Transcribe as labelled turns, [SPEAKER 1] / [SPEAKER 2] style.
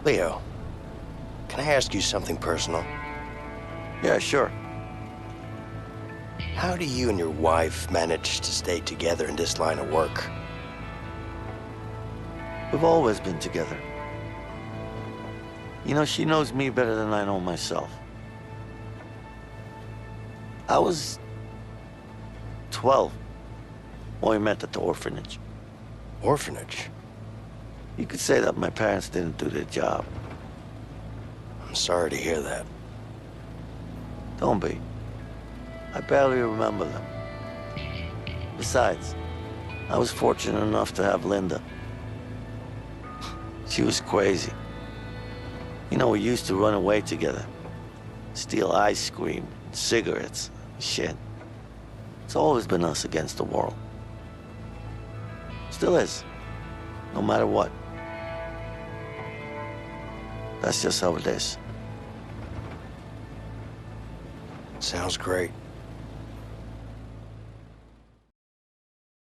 [SPEAKER 1] Leo, can I ask you something personal?
[SPEAKER 2] Yeah, sure.
[SPEAKER 1] How do you and your wife manage to stay together in this line of work?
[SPEAKER 2] We've always been together. You know, she knows me better than I know myself. I was 12 when we met at the orphanage.
[SPEAKER 1] Orphanage?
[SPEAKER 2] You could say that my parents didn't do their job.
[SPEAKER 1] I'm sorry to hear that.
[SPEAKER 2] Don't be. I barely remember them. Besides, I was fortunate enough to have Linda. She was crazy. You know, we used to run away together. Steal ice cream, cigarettes, shit. It's always been us against the world. Still is, no matter what. That's just how it is.
[SPEAKER 1] Sounds great.